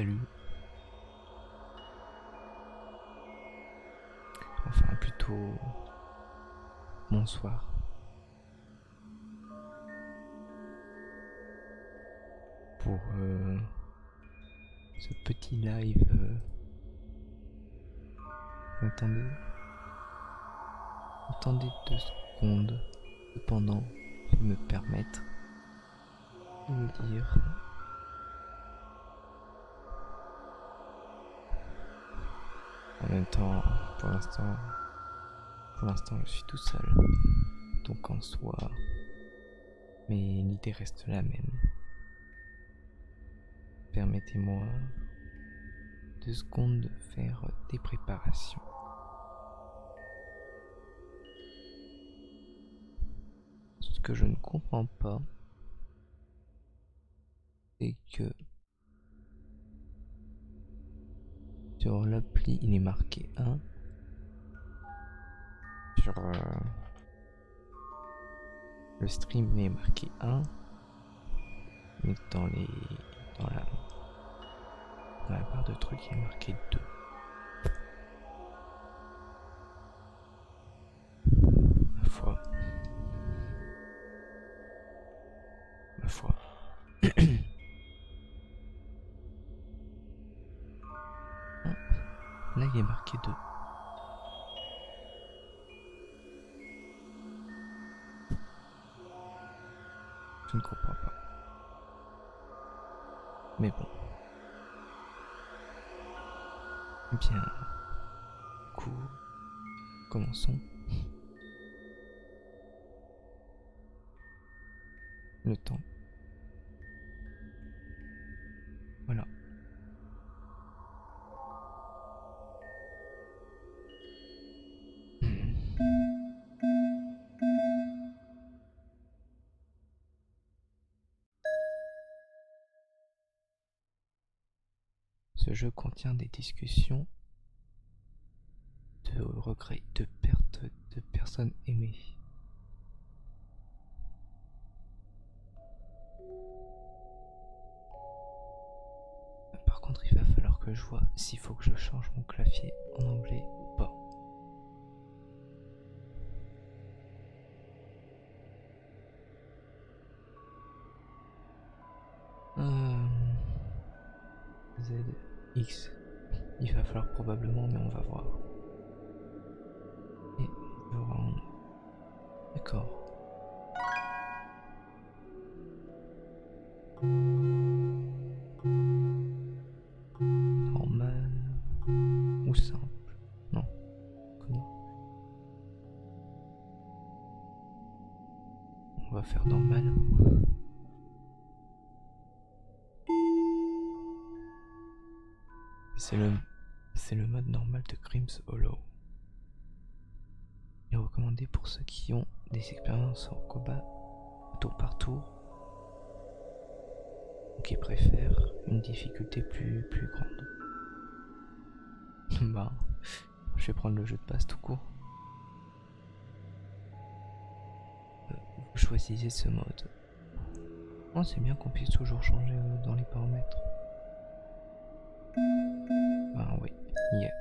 Salut. Enfin, plutôt bonsoir. Pour ce petit live. Attendez 2 secondes. Cependant, je vais me permettre de vous dire. En même temps, pour l'instant, je suis tout seul. Donc en soi, mais l'idée reste la même. Permettez-moi 2 secondes de faire des préparations. Ce que je ne comprends pas, c'est que sur l'appli il est marqué 1. Sur le stream il est marqué 1. Mais dans la barre de trucs il est marqué 2. Ma foi. Là il est marqué 2. Je ne comprends pas. Mais bon. Bien. Du coup, commençons. Le temps. Voilà. Ce jeu contient des discussions de regrets, de perte de personnes aimées. Par contre, il va falloir que je vois s'il faut que je change mon clavier en anglais ou pas. ZX. Il va falloir probablement, mais on va voir. Et d'accord. Normal ou simple? Non. Comment? On va faire normal. C'est le mode normal de Grimms Hollow. Il est recommandé pour ceux qui ont des expériences en combat tour par tour ou qui préfèrent une difficulté plus grande. Bah, je vais prendre le jeu de base tout court. Vous choisissez ce mode. Oh, c'est bien qu'on puisse toujours changer dans les paramètres. Ah oui, yeah.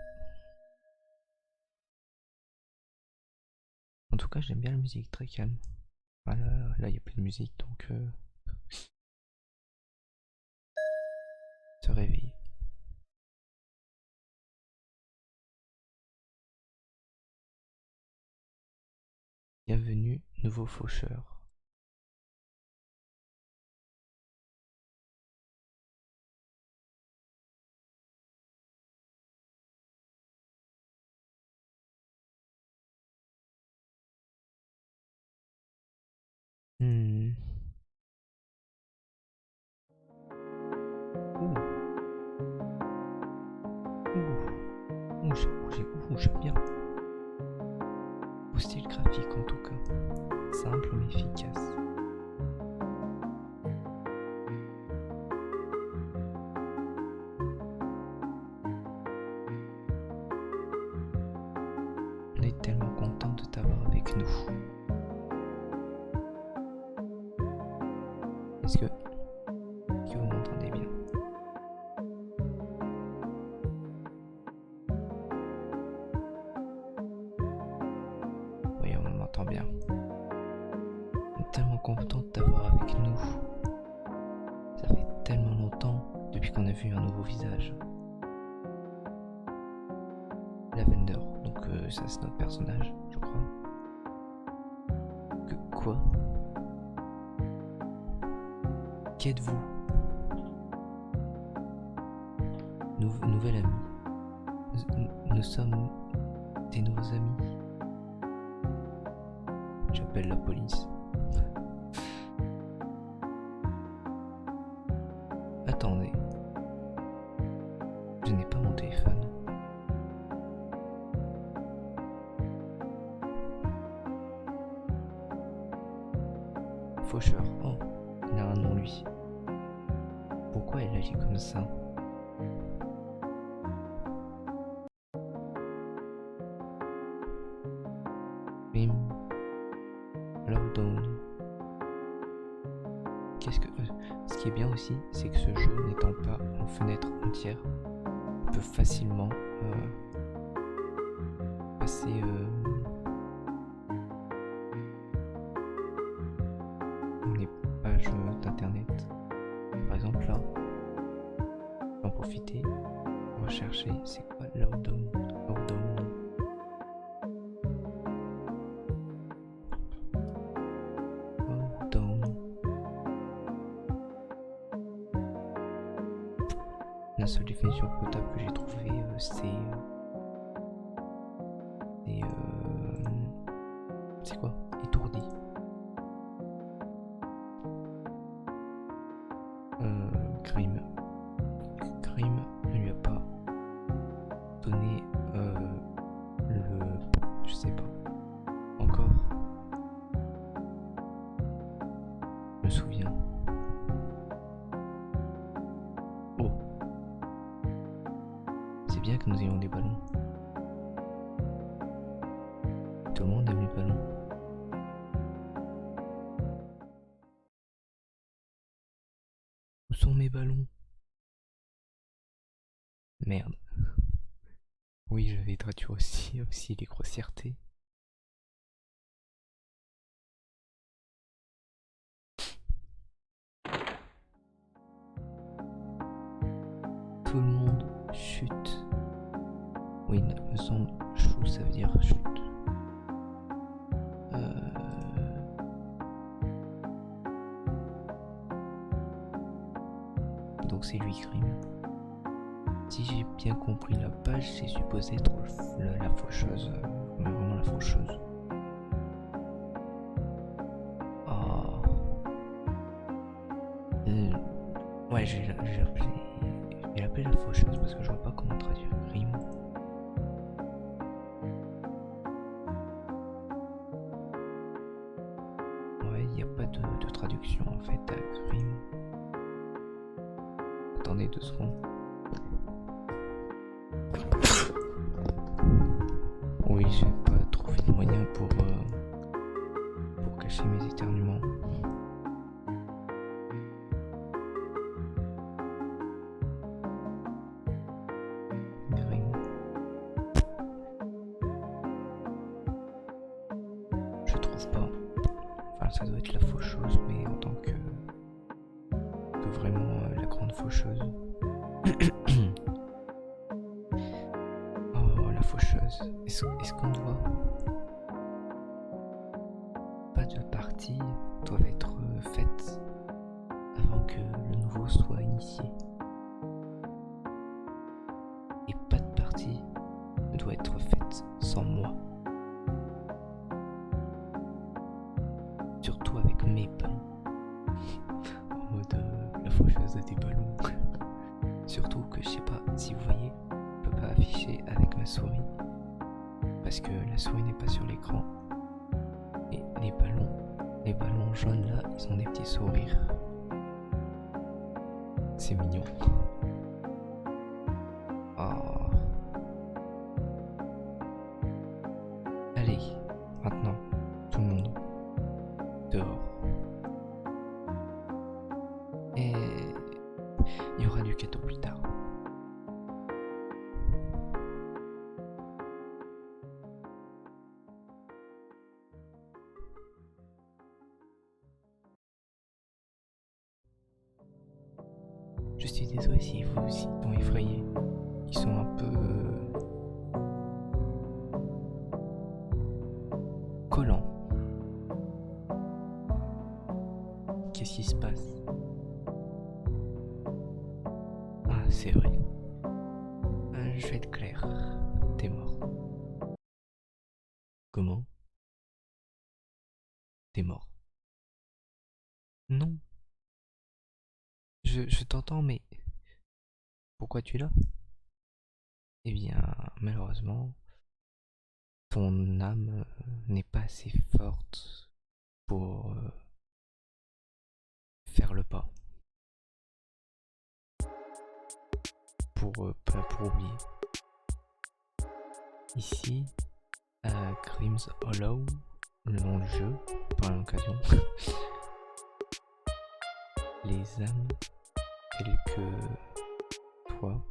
En tout cas, j'aime bien la musique très calme. Voilà, là, il n'y a plus de musique, donc se réveiller. Bienvenue, nouveau faucheur. J'aime bien. Au style graphique en tout cas. Simple mais efficace. On est tellement content de t'avoir avec nous. Est-ce que vous m'entendez bien? depuis qu'on a vu un nouveau visage. Lavender, donc ça c'est notre personnage, je crois. Que quoi? Qui êtes-vous? Nouvel ami. Nous sommes des nouveaux amis. J'appelle la police. Attendez. Je n'ai pas mon téléphone. Faucheur. Oh, il a un nom lui. Pourquoi elle agit comme ça? Bim. Lowdown. Ce qui est bien aussi, c'est que ce jeu n'étant pas en fenêtre entière, on peut facilement passer les pages d'internet. Par exemple là, on va en profiter, on va chercher c'est quoi Lowdown. La seule définition potable que j'ai trouvée, c'est quoi? Étourdi. Grimm. Grimm ne lui a pas donné je sais pas. Encore. Je me souviens. Oh. C'est bien que nous ayons des ballons. Tout le monde aime les ballons. Où sont mes ballons? Merde. Oui, j'avais traduit aussi les grossièretés. Tout le monde chute. Oui, me semble chou, ça veut dire chute. Donc c'est lui Grimm. Si j'ai bien compris la page, c'est supposé être la faucheuse. Mais vraiment la faucheuse. Oh. Ouais, j'ai appelé la faucheuse parce que je vois pas comment traduire Grimm. Ouais, il n'y a pas de traduction en fait à Grimm. Attendez 2 secondes. Oui, j'ai pas trouvé de moyen pour cacher mes éternuements. Grimm. Je trouve pas. Enfin, ça doit être la faucheuse, mais en tant que vraiment la grande faucheuse. Oh, la faucheuse. Est-ce qu'on doit... Pas de partie doivent être faites avant que le nouveau soit initié. Et pas de partie ne doit être faite sans moi. Surtout avec mes ballons. En mode la faucheuse a des ballons. Surtout que je sais pas si vous voyez, je peux pas afficher avec ma souris. Parce que la souris n'est pas sur l'écran. Et les ballons jaunes là, ils ont des petits sourires. C'est mignon. Oh. Allez, maintenant, tout le monde, dehors. Et il y aura du cadeau plus tard. Je suis désolé si vous aussi sont effrayés. Ils sont un peu collants. Qu'est-ce qui se passe? Ah, c'est vrai. Je vais être clair. T'es mort. Comment? T'es mort. Non. Je t'entends, mais pourquoi tu es là? Eh bien, malheureusement, ton âme n'est pas assez forte pour faire le pas, pour oublier. Ici, à Grimm's Hollow, le nom du jeu, pour l'occasion, les âmes telles que toi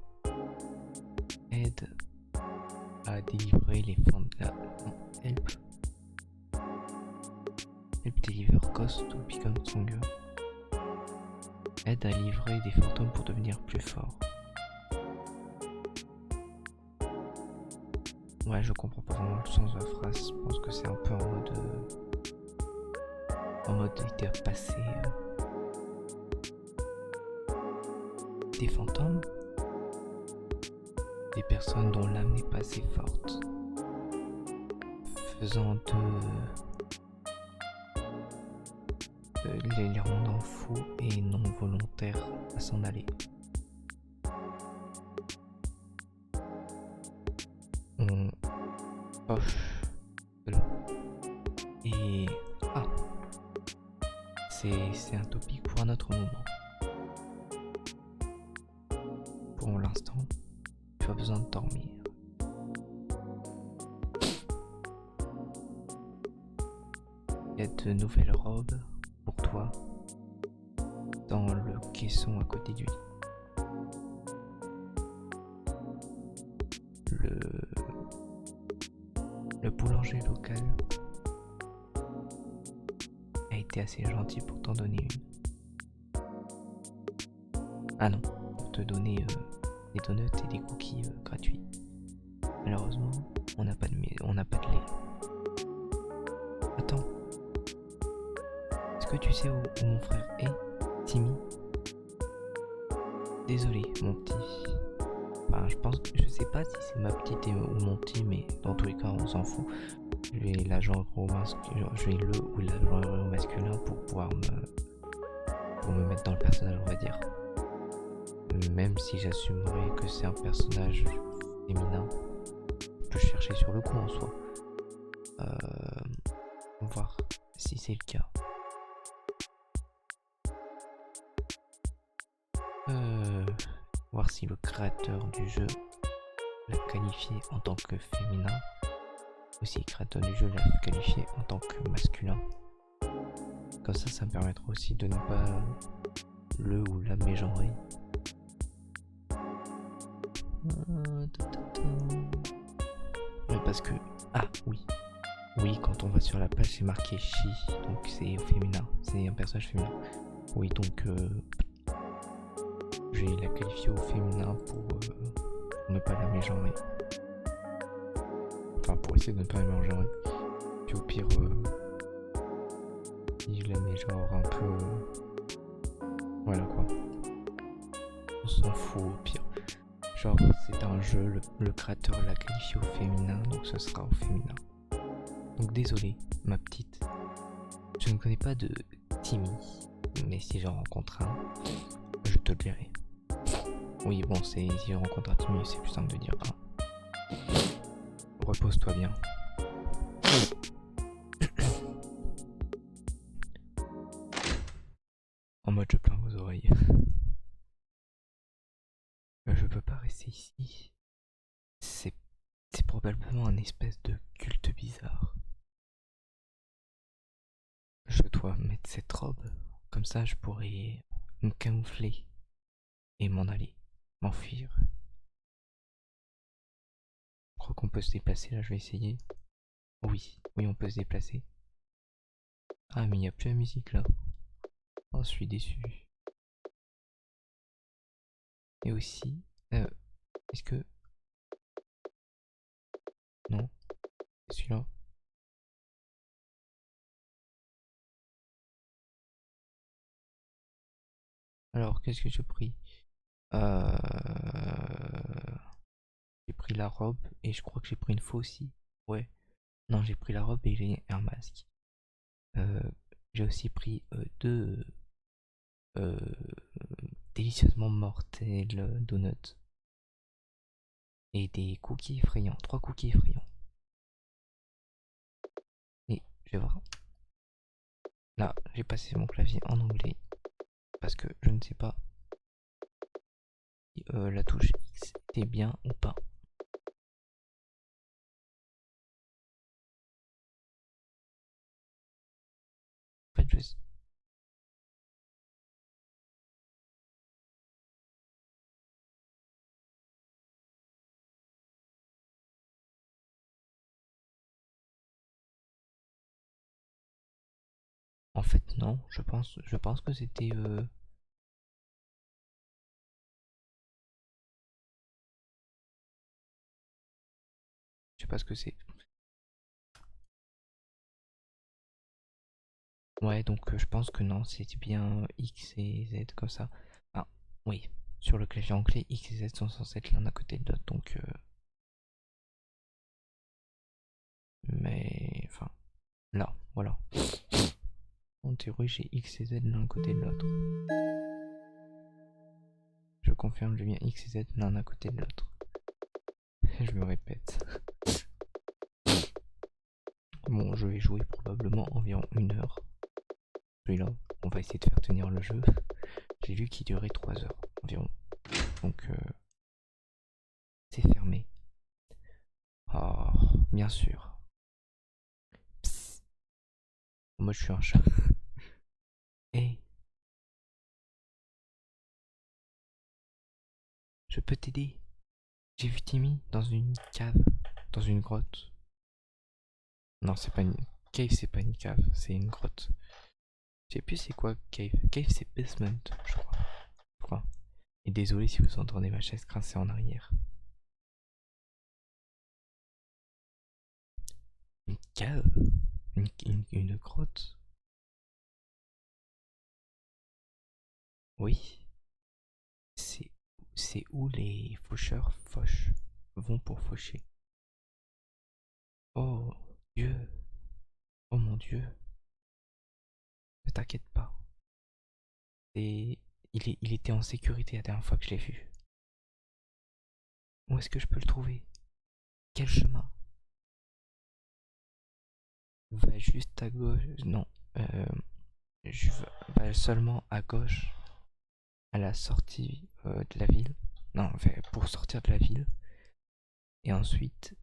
aident à délivrer les fantômes. Help. Help deliver Ghost to become stronger. Aide à livrer des fantômes pour devenir plus fort. Ouais, je comprends pas vraiment le sens de la phrase. Je pense que c'est un peu en mode idée passé. Des fantômes, des personnes dont l'âme n'est pas assez forte, faisant les rendant fous et non volontaires à s'en aller. On poche de là. Et ah, c'est un topic pour un autre moment. Pour l'instant, tu as besoin de dormir. Il y a de nouvelles robes pour toi dans le caisson à côté du lit. Le boulanger local a été assez gentil pour t'en donner une. Ah non, pour te donner des donuts et des cookies gratuits. Malheureusement, on n'a pas de lait. Attends. Est-ce que tu sais où mon frère est, Timmy? Désolé, mon petit. Enfin, je sais pas si c'est ma petite ou mon petit, mais dans tous les cas, on s'en fout. Je vais l'agent masculin pour pouvoir me mettre dans le personnage, on va dire. Même si j'assumerais que c'est un personnage féminin, je peux chercher sur le coup en soi. On va voir si c'est le cas. Voir si le créateur du jeu l'a qualifié en tant que féminin, ou si le créateur du jeu l'a qualifié en tant que masculin. Comme ça me permettra aussi de ne pas le ou la mégenrer. Ouais, parce que... Ah, oui. Oui, quand on va sur la page, c'est marqué she, donc c'est au féminin. C'est un personnage féminin. Oui, donc... je vais la qualifier au féminin pour ne pas la mégenrer. Enfin, pour essayer de ne pas la mégenrer. Puis au pire, si je la mégenre un peu... voilà quoi. On s'en fout au pire. Genre, c'est un jeu, le créateur l'a qualifié au féminin, donc ce sera au féminin. Donc désolé, ma petite. Je ne connais pas de Timmy, mais si j'en rencontre un, je te le dirai. Oui, bon, si je rencontre un Timmy, c'est plus simple de dire un. Repose-toi bien. En mode je plains vos oreilles. Je peux pas rester ici. C'est probablement un espèce de culte bizarre. Je dois mettre cette robe. Comme ça, je pourrais me camoufler et m'en aller, m'enfuir. Je crois qu'on peut se déplacer là, je vais essayer. Oui, on peut se déplacer. Ah, mais il n'y a plus la musique là. Oh, je suis déçu. Et aussi, est-ce que... Non, c'est celui-là. Alors, qu'est-ce que j'ai pris? euh... J'ai pris la robe et je crois que j'ai pris une faux aussi. Ouais. Non, j'ai pris la robe et j'ai un masque. Euh, j'ai aussi pris deux euh, délicieusement mortels donuts et des cookies effrayants. 3 cookies effrayants. Et je vais voir. Là, j'ai passé mon clavier en anglais parce que je ne sais pas si la touche X était bien ou pas. En fait, en fait non, je pense que c'était je sais pas ce que c'est. Ouais, donc je pense que non, c'était bien X et Z comme ça. Ah, oui, sur le clavier anglais, X et Z sont censés être l'un à côté de l'autre, donc... mais... Enfin, là, voilà. En théorie, j'ai X et Z l'un à côté de l'autre. Je confirme, j'ai bien X et Z l'un à côté de l'autre. Je me répète. Bon, je vais jouer probablement environ 1 heure. Celui-là, on va essayer de faire tenir le jeu. J'ai vu qu'il durait 3 heures environ. Donc, c'est fermé. Oh, bien sûr. Psst. Moi, je suis un chat. Hey, je peux t'aider. J'ai vu Timmy dans une cave, dans une grotte. Non, c'est pas une cave, c'est pas une cave, c'est une grotte. Je sais plus c'est quoi cave. Cave, c'est basement, je crois. Je crois. Et désolé si vous entendez ma chaise grincer en arrière. Une cave, une grotte. Oui, c'est c'est où les faucheurs fauchent, vont pour faucher. Oh Dieu, oh mon Dieu, ne t'inquiète pas. Et il était en sécurité la dernière fois que je l'ai vu. Où est-ce que je peux le trouver? Quel chemin? Va juste à gauche. Non, euh, je va seulement à gauche à la sortie de la ville. Non, enfin, pour sortir de la ville. Et ensuite,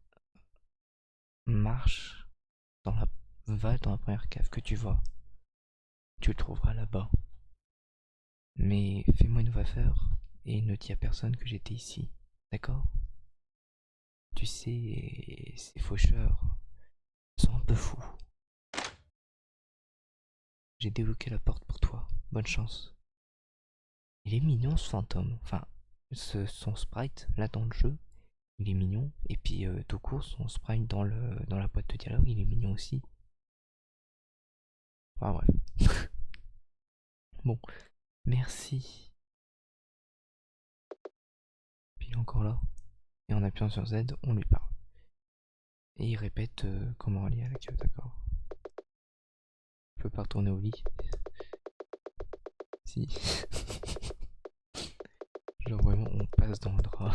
marche dans la. Va dans la première cave que tu vois. Tu le trouveras là-bas. Mais fais-moi une faveur et ne dis à personne que j'étais ici. D'accord? Tu sais, ces faucheurs sont un peu fous. J'ai débloqué la porte pour toi. Bonne chance. Il est mignon ce fantôme. Enfin, son sprite là dans le jeu, il est mignon. Et puis tout court, son sprite dans la boîte de dialogue, il est mignon aussi. Enfin bref. Bon, merci. Puis il est encore là. Et en appuyant sur Z, on lui parle. Et il répète comment aller à la cave, d'accord. Je peux pas retourner au lit. Si. Genre vraiment, on passe dans le drap.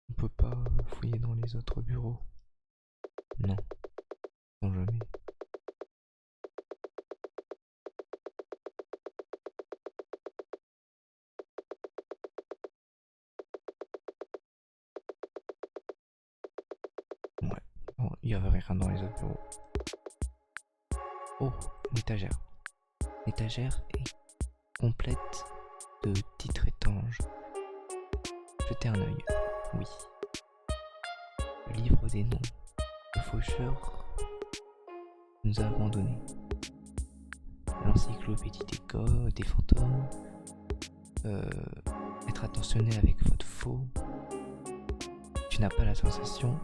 On peut pas fouiller dans les autres bureaux. Non, non jamais. Ouais, bon, il y avait rien dans les autres bureaux. Oh, l'étagère. L'étagère est complète de titres étanches. Jetez un œil. Oui. Le livre des noms. Le faucheur nous a abandonnés. L'encyclopédie des fantômes. être attentionné avec votre faux, tu n'as pas la sensation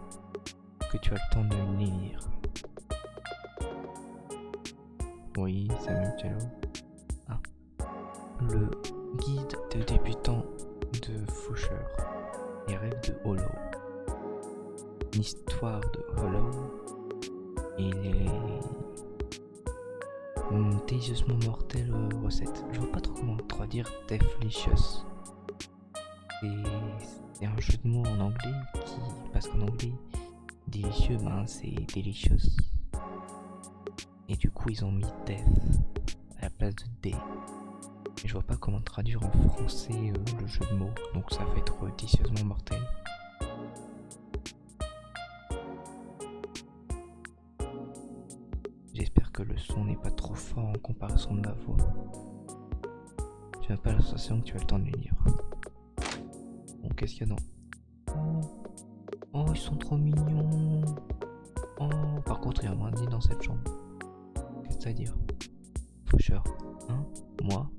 que tu as le temps de les lire. Oui, Samuel Cello. Ah. Le guide de débutant de Faucheur. Les rêves de Hollow. L'histoire de Hollow. Il est une délicieusement mortelle recette. Je vois pas trop comment traduire Deathlicious. C'est un jeu de mots en anglais parce qu'en anglais, délicieux, c'est delicious. Et du coup, ils ont mis death à la place de D. Et je vois pas comment traduire en français le jeu de mots, donc ça va être délicieusement mortel. J'espère que le son n'est pas trop fort en comparaison de ma voix. Tu n'as pas la sensation que tu as le temps de le lire. Bon, qu'est-ce qu'il y a dans... Oh, ils sont trop mignons. Oh, par contre, il y a moins de lit dans cette chambre. Qu'est-ce que ça veut dire? Faucheur, hein? Moi?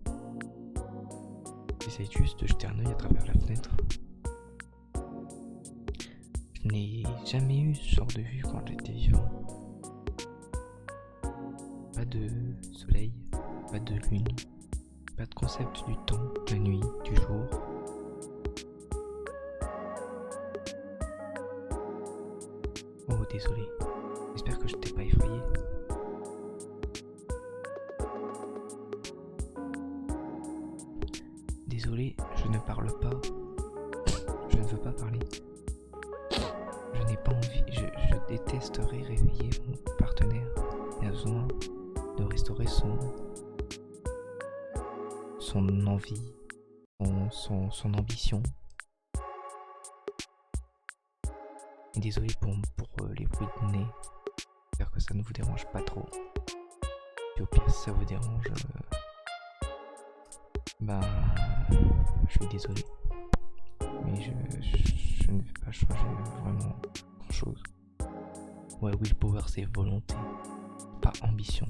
J'essaie juste de jeter un œil à travers la fenêtre. Je n'ai jamais eu ce genre de vue quand j'étais vivant. Pas de soleil, pas de lune, pas de concept du temps, de la nuit, du jour. Oh, désolé. J'espère que je t'ai pas effrayé. Désolé, je ne parle pas. Je ne veux pas parler. Je n'ai pas envie. Je détesterais réveiller mon partenaire. Il a besoin de restaurer son envie, son ambition. Et désolé pour les bruits de nez. J'espère que ça ne vous dérange pas trop. Et au pire, si ça vous dérange, je suis désolé. Mais je ne vais pas changer vraiment grand chose. Ouais, willpower c'est volonté, pas ambition.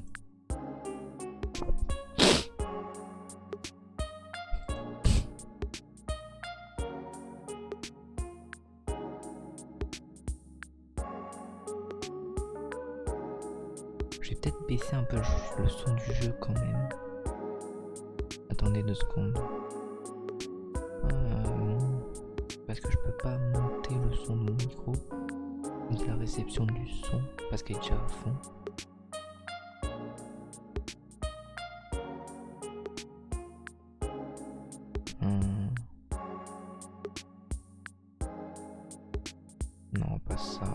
Je vais peut-être baisser un peu le son du jeu quand même. Attendez 2 secondes. Parce que je peux pas monter le son de mon micro. Donc la réception du son, parce qu'elle est déjà à fond. Non, pas ça.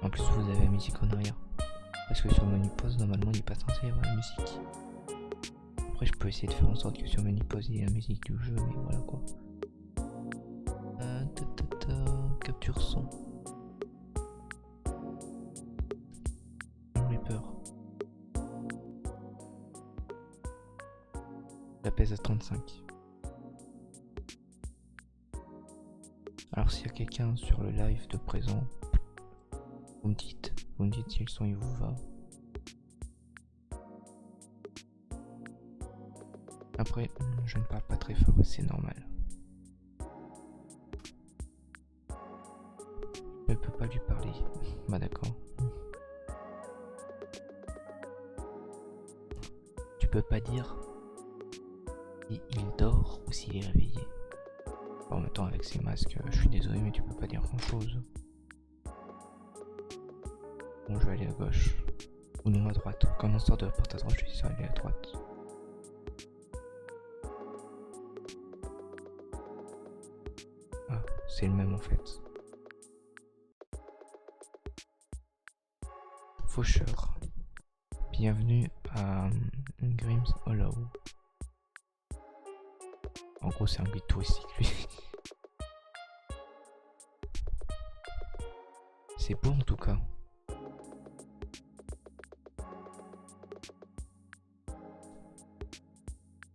En plus, vous avez la musique en arrière. Parce que sur le menu pause, normalement, il n'est pas censé y avoir la musique. Après, je peux essayer de faire en sorte que sur le menu pause, il y ait la musique du jeu, mais voilà quoi. Capture son. J'ai peur. La pèse à 35. Alors s'il y a quelqu'un sur le live de présent, vous me dites si le son il vous va. Après, je ne parle pas très fort et c'est normal. Je ne peux pas lui parler. Bah d'accord. Tu peux pas dire si il dort ou s'il est réveillé. En même temps, avec ces masques, je suis désolé, mais tu peux pas dire grand chose. Bon, je vais aller à gauche. Ou non, à droite. Quand on sort de la porte à droite, je suis aller à droite. Ah, c'est le même en fait. Faucheur. Bienvenue à Grimm's Hollow. En gros, c'est un guide touristique, lui. C'est beau en tout cas.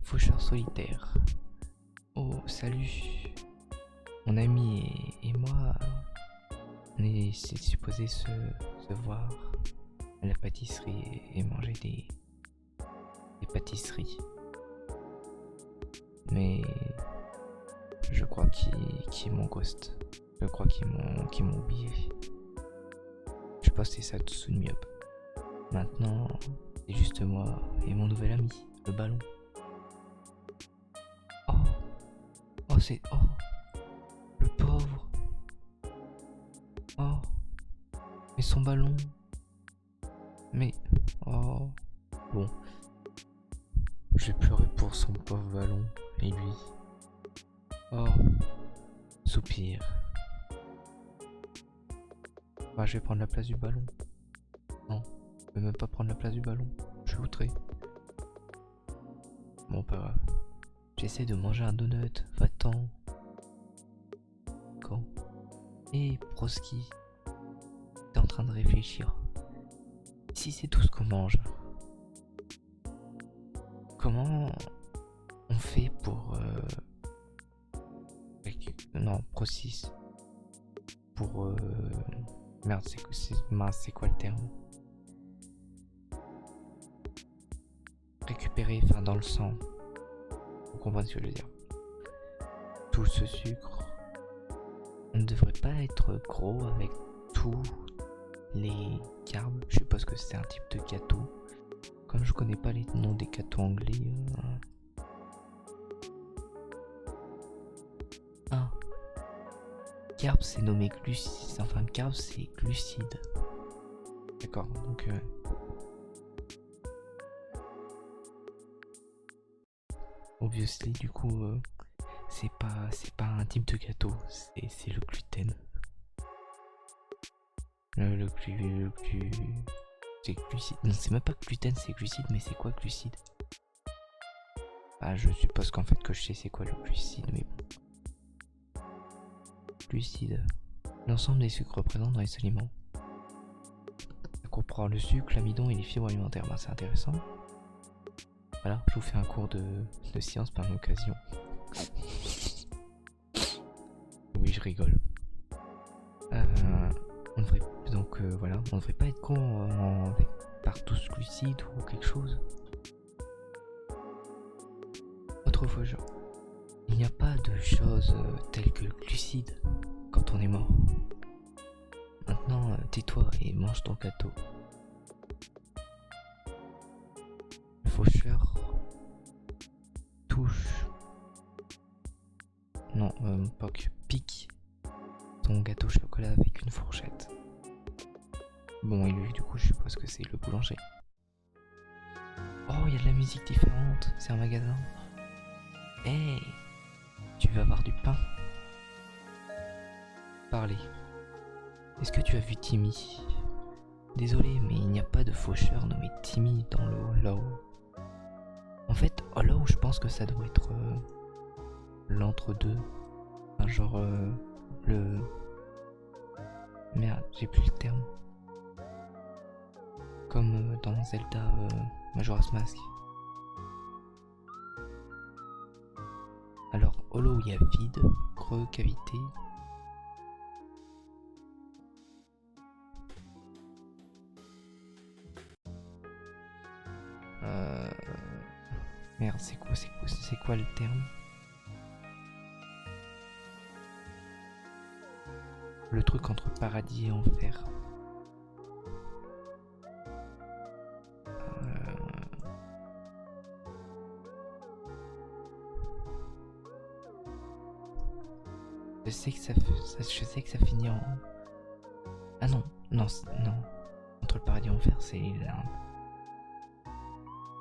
Faucheur solitaire. Oh, salut. Mon ami et moi, on est supposé se voir à la pâtisserie et manger des pâtisserie. Mais je crois qu'ils m'ont ghost. Je crois qu'ils m'ont oublié. Je postais ça tout de mieux. Maintenant, c'est juste moi et mon nouvel ami, le ballon. Oh, le pauvre. Oh, mais son ballon. Mais, oh, bon. J'ai pleuré pour son pauvre ballon et lui. Oh, soupir. Bah, je vais prendre la place du ballon. Non, je vais même pas prendre la place du ballon. Je suis outré. Bon, pas grave. J'essaie de manger un donut. Va-t'en. Quand? Hé, Broski. T'es en train de réfléchir. Si c'est tout ce qu'on mange, comment on fait pour... Non, Pro6. Pour... Merde, c'est quoi le terme? Récupérer, enfin dans le sang. Vous comprenez ce que je veux dire. Tout ce sucre. On ne devrait pas être gros avec tous les carbs. Je suppose que c'est un type de gâteau. Comme je connais pas les noms des gâteaux anglais. Carb c'est nommé glucides. Enfin carb c'est glucides. D'accord, donc obviously du coup c'est pas un type de gâteau, c'est le gluten. Le c'est glucide. Non, c'est même pas gluten, c'est glucide, mais c'est quoi glucide? Ah, je suppose qu'en fait que je sais c'est quoi le glucide, mais bon. Glucide. L'ensemble des sucres présents dans les aliments. Ça comprend le sucre, l'amidon et les fibres alimentaires. Bah, c'est intéressant. Voilà, je vous fais un cours de science par l'occasion. Oui, je rigole. On devrait donc voilà, on devrait pas être con par tous glucides ou quelque chose. Autrefois, genre, il n'y a pas de choses telles que le glucide quand on est mort. Maintenant, tais-toi et mange ton gâteau. Le faucheur touche. Non, pique ton gâteau au chocolat avec une fourchette. Bon, et lui, du coup, je suppose que c'est le boulanger. Oh, il y a de la musique différente, c'est un magasin. Hey, tu veux avoir du pain? Parlez. Est-ce que tu as vu Timmy? Désolé, mais il n'y a pas de faucheur nommé Timmy dans le Hollow. En fait, Hollow, je pense que ça doit être l'entre-deux. Enfin, genre le... Merde, j'ai plus le terme. Comme dans Zelda Majora's Mask. Alors, Hollow, il y a vide, creux, cavité. Merde, c'est quoi le terme? Le truc entre paradis et enfer. Je sais que ça finit en... Ah non. Entre le paradis et l'enfer, c'est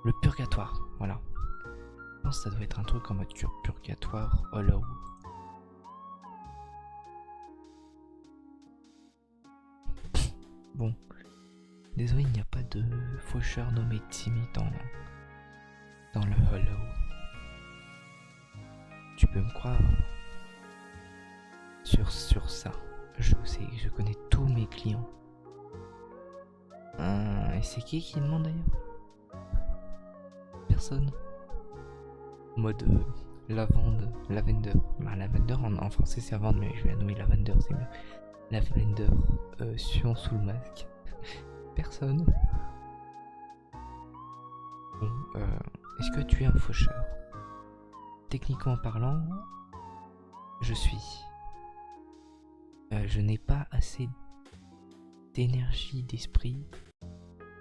le purgatoire, voilà. Je pense que ça doit être un truc en mode purgatoire, Hollow. Bon, désolé, il n'y a pas de faucheur nommé Timmy dans le Hollow. Tu peux me croire sur ça. Je sais, je connais tous mes clients. Et c'est qui demande d'ailleurs? Personne. Mode lavender. Bah, lavender en français c'est lavande, mais je vais la nommer lavender, c'est mieux. Lavender, suant sous le masque. Personne. Bon, est-ce que tu es un faucheur? Techniquement parlant, je suis. Je n'ai pas assez d'énergie d'esprit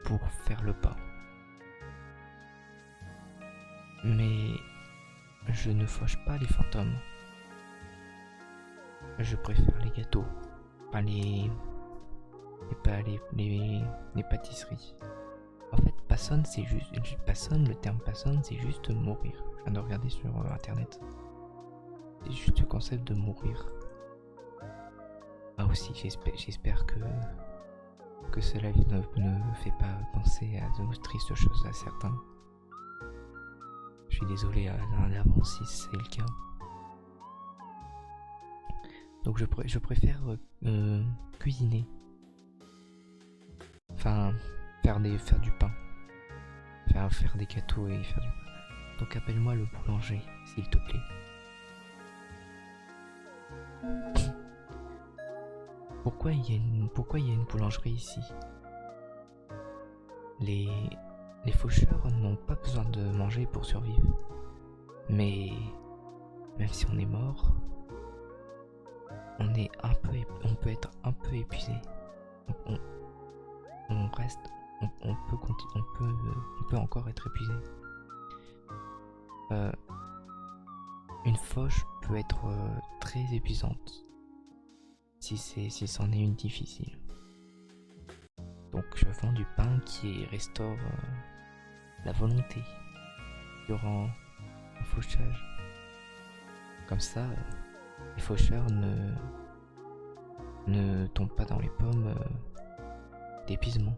pour faire le pas. Mais je ne fauche pas les fantômes. Je préfère les gâteaux, pas les pâtisseries. En fait, passonne, c'est juste... Passonne, le terme passonne, c'est juste mourir. Je viens de regarder sur internet. C'est juste le concept de mourir. Ah aussi, j'espère que cela ne fait pas penser à de tristes choses à certains. Je suis désolé à l'avance si c'est le cas. Donc je préfère cuisiner. Enfin, faire du pain. Faire des gâteaux et faire du pain. Donc appelle-moi le boulanger, s'il te plaît. Pourquoi il y a une boulangerie ici? Les faucheurs n'ont pas besoin de manger pour survivre. Mais même si on est mort, on peut être un peu épuisé. On peut encore être épuisé. Une fauche peut être très épuisante si c'en est une difficile. Donc je vends du pain qui restaure la volonté durant un fauchage. Comme ça, les faucheurs ne tombent pas dans les pommes d'épuisement.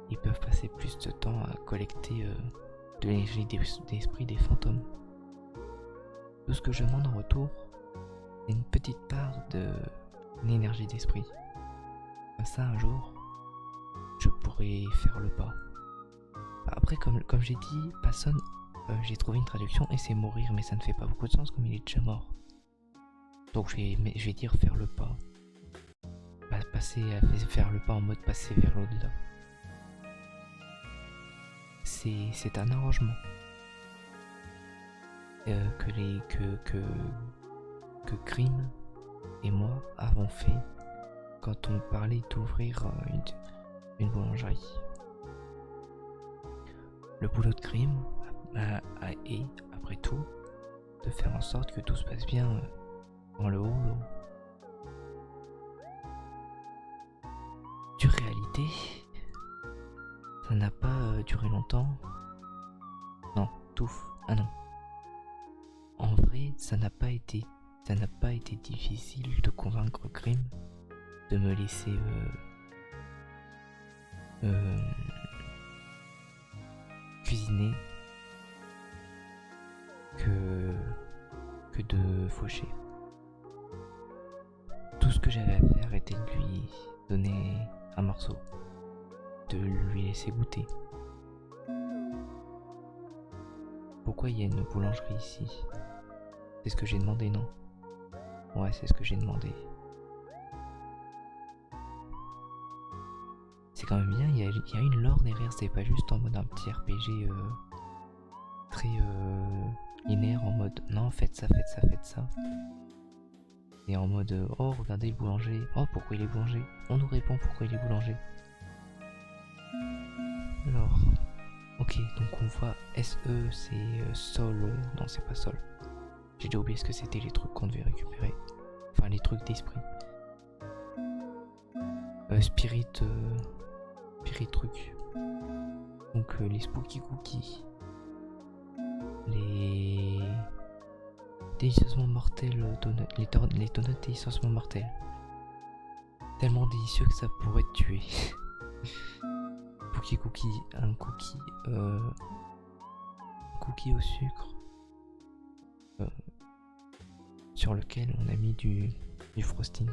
Ils peuvent passer plus de temps à collecter de l'énergie d'esprit des fantômes. Tout ce que je demande en retour, c'est une petite part de l'énergie d'esprit. Comme ça, un jour, je pourrais faire le pas. Après, comme j'ai dit, personne, j'ai trouvé une traduction et c'est mourir, mais ça ne fait pas beaucoup de sens comme il est déjà mort. Donc je vais dire faire le pas. Faire le pas en mode passer vers l'au-delà. C'est un arrangement que Grimm et moi avons fait quand on parlait d'ouvrir une boulangerie. Le boulot de Grimm est, après tout, de faire en sorte que tout se passe bien dans le haut lot. Du réalité, ça n'a pas duré longtemps. Non, touffe. Ah non. En vrai, ça n'a pas été difficile de convaincre Grimm de me laisser cuisiner que de faucher. Tout ce que j'avais à faire était de lui donner un morceau, de lui laisser goûter. Pourquoi il y a une boulangerie ici? C'est ce que j'ai demandé, non? Ouais, c'est ce que j'ai demandé. C'est quand même bien, il y a une lore derrière, c'est pas juste en mode un petit RPG très linéaire en mode non, faites ça. Et en mode oh, regardez le boulanger, oh, pourquoi il est boulanger? On nous répond pourquoi il est boulanger. Alors, ok, donc on voit SE, c'est Sol, non, c'est pas Sol. J'ai déjà oublié ce que c'était les trucs qu'on devait récupérer. Enfin, les trucs d'esprit. Spirit truc. Donc les spooky cookies. Les délicieusement mortels donuts. Les donuts délicieusement mortels. Tellement délicieux que ça pourrait te tuer. Spooky cookie, un cookie au sucre. Sur lequel on a mis du frosting.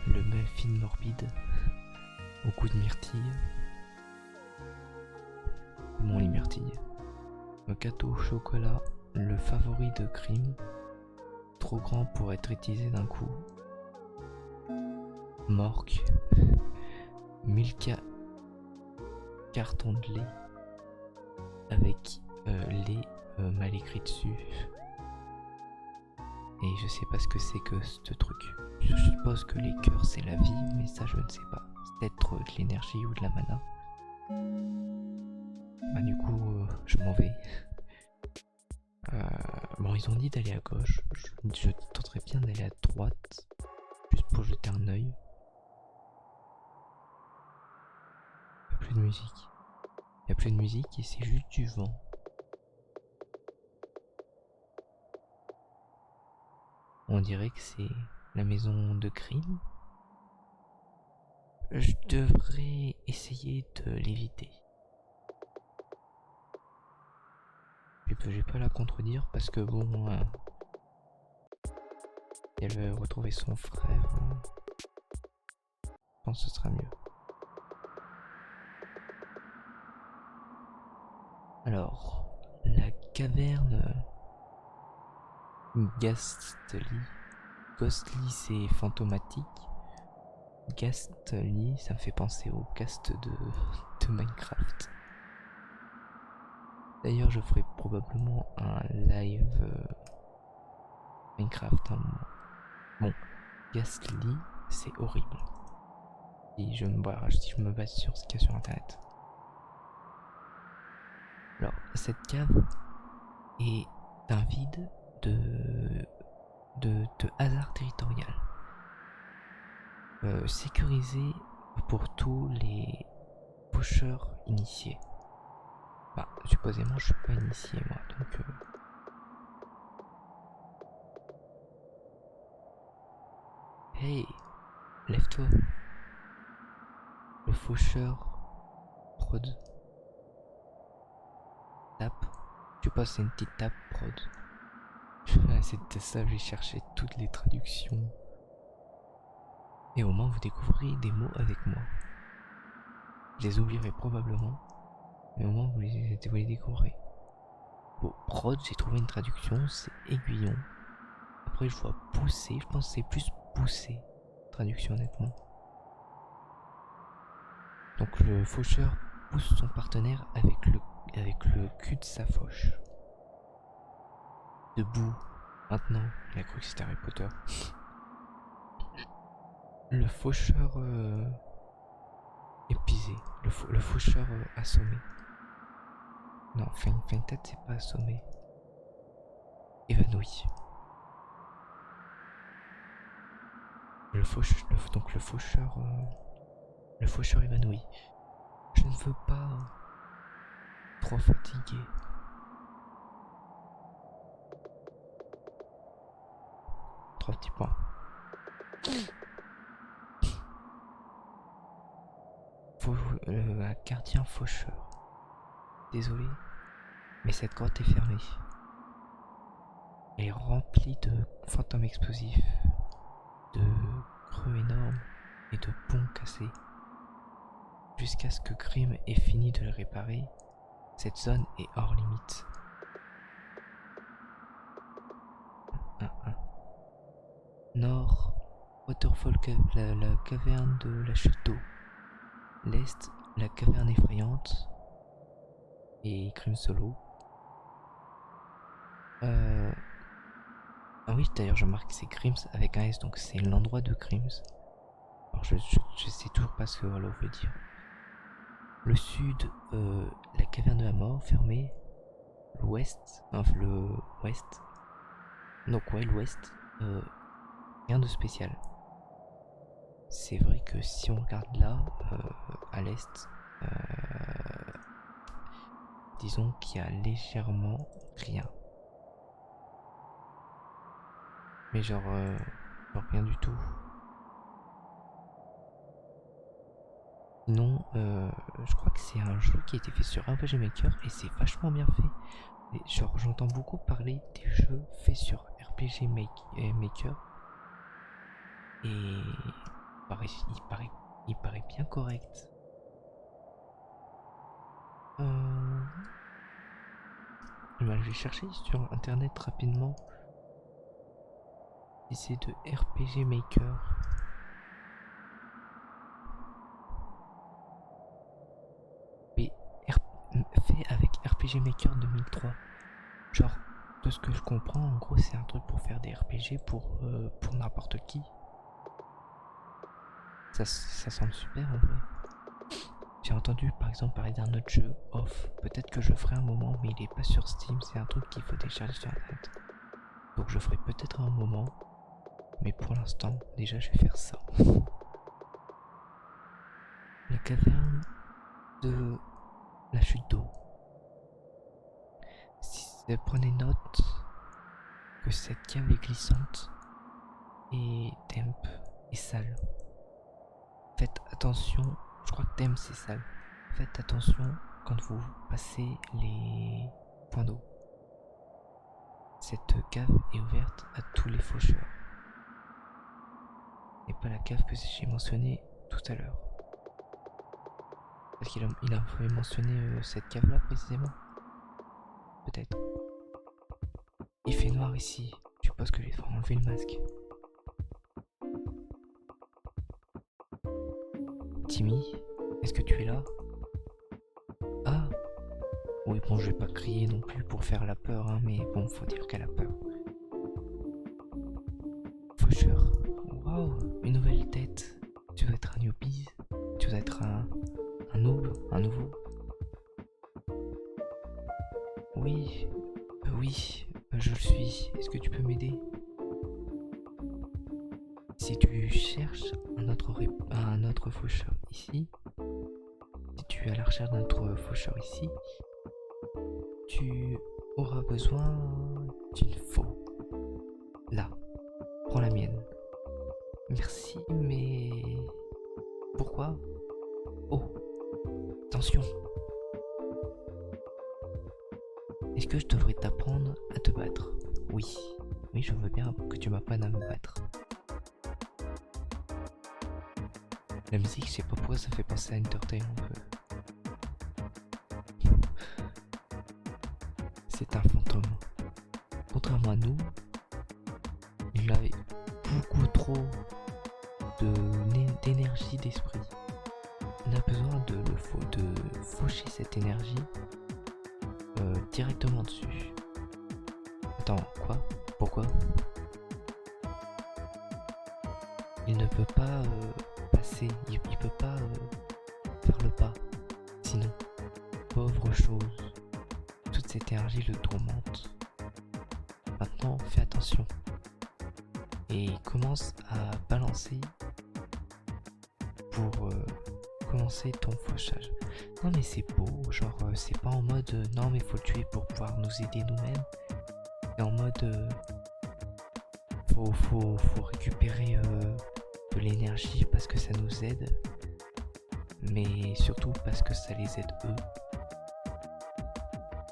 Le muffin morbide au goût de myrtille. Bon, les myrtilles. Le gâteau au chocolat, le favori de Grimm, trop grand pour être utilisé d'un coup. Morque, 1000 cartons de lait avec lait mal écrit dessus. Et je sais pas ce que c'est que ce truc. Je suppose que les cœurs c'est la vie, mais ça je ne sais pas. C'est peut-être de l'énergie ou de la mana. Bah du coup, je m'en vais. Bon, ils ont dit d'aller à gauche. Je tenterais bien d'aller à droite, juste pour jeter un œil. Il n'y a plus de musique. Il n'y a plus de musique et c'est juste du vent. On dirait que c'est la maison de crime. Je devrais essayer de l'éviter. Je vais pas la contredire parce que bon, si elle veut retrouver son frère, je pense que ce sera mieux. Alors, la caverne Ghastly. Ghostly c'est fantomatique. Ghastly ça me fait penser au cast de Minecraft. D'ailleurs je ferai probablement un live Minecraft un moment. Bon, Ghastly c'est horrible. Si je me base sur ce qu'il y a sur internet. Alors, cette cave est un vide de hasard territorial. Sécurisé pour tous les faucheurs initiés. Bah, supposément, je suis pas initié, moi, donc... Hey, lève-toi. Le faucheur prod. Tape. Tu passes une petite tape prod. C'était ça, j'ai cherché toutes les traductions. Et au moins vous découvrez des mots avec moi. Je les oublierai probablement, mais au moins vous les découvrez. Bon, prod, j'ai trouvé une traduction, c'est aiguillon. Après je vois pousser, je pense que c'est plus pousser. Traduction honnêtement. Donc le faucheur pousse son partenaire avec le cul de sa fauche. Debout. Maintenant, il a cru que c'était Harry Potter. Le faucheur épuisé. Le faucheur assommé. Non, fainted c'est pas assommé. Évanoui. Donc le faucheur évanoui. Je ne veux pas trop fatigué. Trois petits points. Gardien faucheur. Désolé, mais cette grotte est fermée. Elle est remplie de fantômes explosifs, de creux énormes et de ponts cassés. Jusqu'à ce que Grimm ait fini de le réparer, cette zone est hors limite. Nord, Waterfall, la caverne de la chute d'eau. L'Est, la caverne effrayante. Et Grimm solo. Ah oui, d'ailleurs, je marque que c'est Grimms avec un S, donc c'est l'endroit de Grimms. Alors, je sais toujours pas ce que Halo veut dire. Le sud, la caverne de la mort, fermée. L'ouest, enfin le ouest. Donc, ouais, l'ouest, rien de spécial. C'est vrai que si on regarde là, à l'est, disons qu'il y a légèrement rien. Mais genre rien du tout. Sinon, je crois que c'est un jeu qui a été fait sur RPG Maker et c'est vachement bien fait. Et genre, j'entends beaucoup parler des jeux faits sur RPG Maker. Et il paraît bien correct. Je vais chercher sur internet rapidement. Et c'est de RPG Maker. RPG Maker 2003. Genre, de ce que je comprends, en gros, c'est un truc pour faire des RPG pour n'importe qui. Ça semble super en vrai. J'ai entendu par exemple parler d'un autre jeu, Off. Peut-être que je le ferai un moment, mais il est pas sur Steam. C'est un truc qu'il faut télécharger sur internet. Donc je ferai peut-être un moment. Mais pour l'instant, déjà je vais faire ça. La caverne de la chute d'eau. Si prenez note que cette cave est glissante et damp et sale. Faites attention, je crois que damp c'est sale. Faites attention quand vous passez les points d'eau. Cette cave est ouverte à tous les faucheurs. Et pas la cave que j'ai mentionnée tout à l'heure. Parce qu'il a mentionné cette cave là précisément. Peut-être. Il fait noir ici. Je suppose que je vais devoir enlever le masque. Timmy, est-ce que tu es là? Ah! Oui, bon, je vais pas crier non plus pour faire la peur, hein, mais bon, faut dire qu'elle a peur. Faucheur. Waouh, une nouvelle tête. Tu dois être un newbie. Tu dois être un noob, un nouveau. Oui, je le suis. Est-ce que tu peux m'aider? Si tu cherches un autre faucheur ici, si tu es à la recherche d'un autre faucheur ici, tu auras besoin d'une faux. Là, prends la mienne. Merci, mais pourquoi? Oh, attention. Est-ce que je devrais t'apprendre à te battre? Oui, je veux bien que tu m'apprennes à me battre. La musique, je sais pas pourquoi ça fait penser à Undertale un peu. C'est un fantôme. Contrairement à nous, il avait beaucoup trop d'énergie d'esprit. On a besoin de faucher cette énergie directement dessus. Attends, quoi? Pourquoi? Il ne peut pas passer, il peut pas faire le pas. Sinon, pauvre chose, toute cette énergie le tourmente. Maintenant, fais attention. Et commence à balancer pour commencer ton fauchage. Non mais c'est beau, genre c'est pas en mode non mais faut le tuer pour pouvoir nous aider nous-mêmes. C'est en mode faut récupérer de l'énergie parce que ça nous aide. Mais surtout parce que ça les aide eux.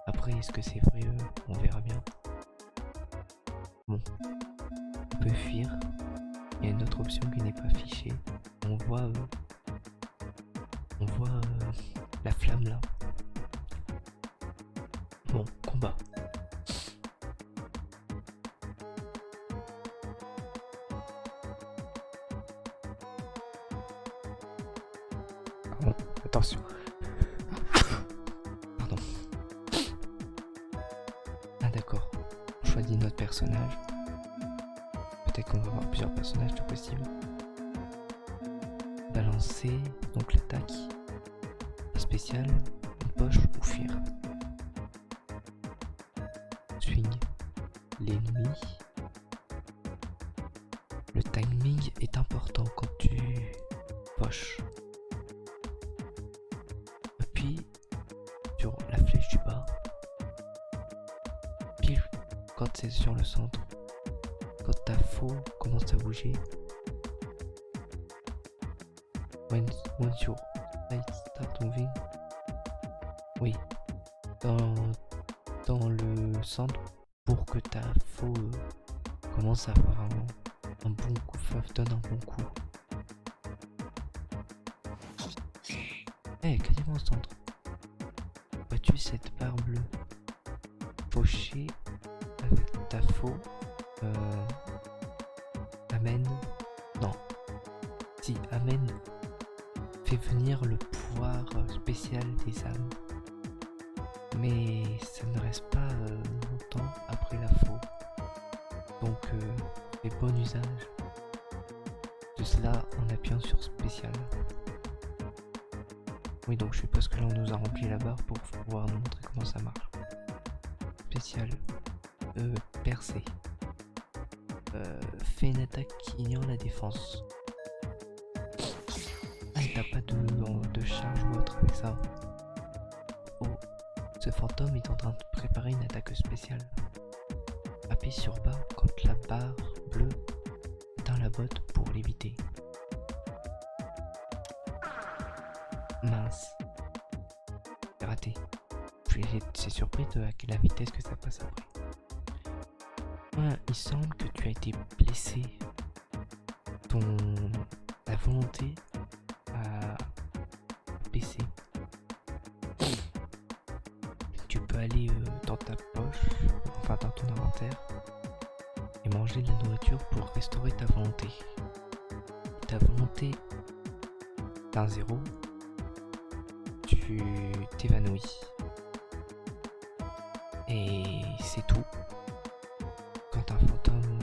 Après est-ce que c'est vrai on verra bien. Bon. On peut fuir. Il y a une autre option qui n'est pas affichée. On voit la flamme là. Bon, combat. Pardon, attention. Pardon. Ah d'accord. On choisit notre personnage. Peut-être qu'on va avoir plusieurs personnages tout possible. Balancer, donc l'attaque. Spécial, une poche ou fuir. Swing l'ennemi. Le timing est important quand tu poches. Appuie sur la flèche du bas. Pile quand c'est sur le centre. Quand ta faux commence à bouger. Once your light start moving. Oui. Dans le centre pour que ta faux commence à avoir un bon coup, donne un bon coup. Quasiment au centre. Vois-tu cette barre bleue? Faucher avec ta faux amène. Non. Si, amène. Fait venir le pouvoir spécial des âmes. mais ça ne reste pas longtemps après la faux. Donc fais bon usage de cela en appuyant sur spécial. Oui, donc je suppose que là on nous a rempli la barre pour pouvoir nous montrer comment ça marche. Spécial, percée. Fais une attaque qui ignore la défense. Ah, et t'as pas de charge ou autre avec ça. Oh, ce fantôme est en train de préparer une attaque spéciale. Appuie sur bas quand la barre bleue atteint la botte pour l'éviter. Mince. C'est raté. C'est surpris de la vitesse que ça passe après. Il semble que tu as été blessé. Ta volonté a baissé. Tu peux aller dans ta poche, enfin dans ton inventaire, et manger de la nourriture pour restaurer ta volonté. Ta volonté d'un 0, tu t'évanouis. Et c'est tout. Quand un fantôme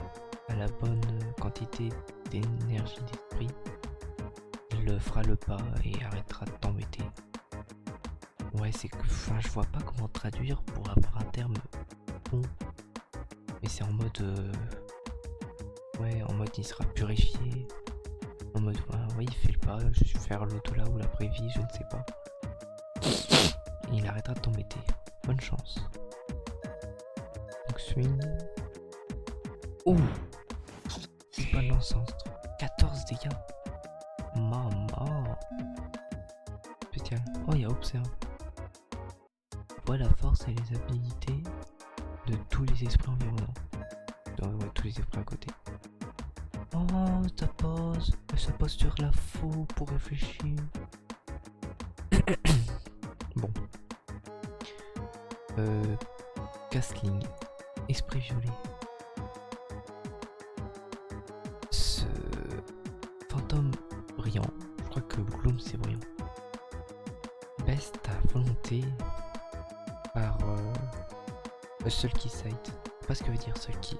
a la bonne quantité d'énergie d'esprit, il fera le pas et arrêtera de t'embêter. Ouais, c'est que, enfin, je vois pas comment traduire pour avoir un terme bon, mais c'est en mode, ouais, en mode il sera purifié, en mode, ouais, il fait le pas, je vais faire l'au-delà ou la vraie-vie, je ne sais pas. Et il arrêtera de t'embêter. Bonne chance. Donc swing. Oh, c'est pas l'encenstre. 14 dégâts. Maman. Spécial. Oh, il y a observe. Vois la force et les habilités de tous les esprits environnants. Ouais, tous les esprits à côté. Oh, ça pose sur la faux pour réfléchir. Bon. Castling. Esprit violet. Ce fantôme brillant, je crois que Gloom c'est brillant, baisse ta volonté par seul key sight. Je sais pas ce que veut dire seul key.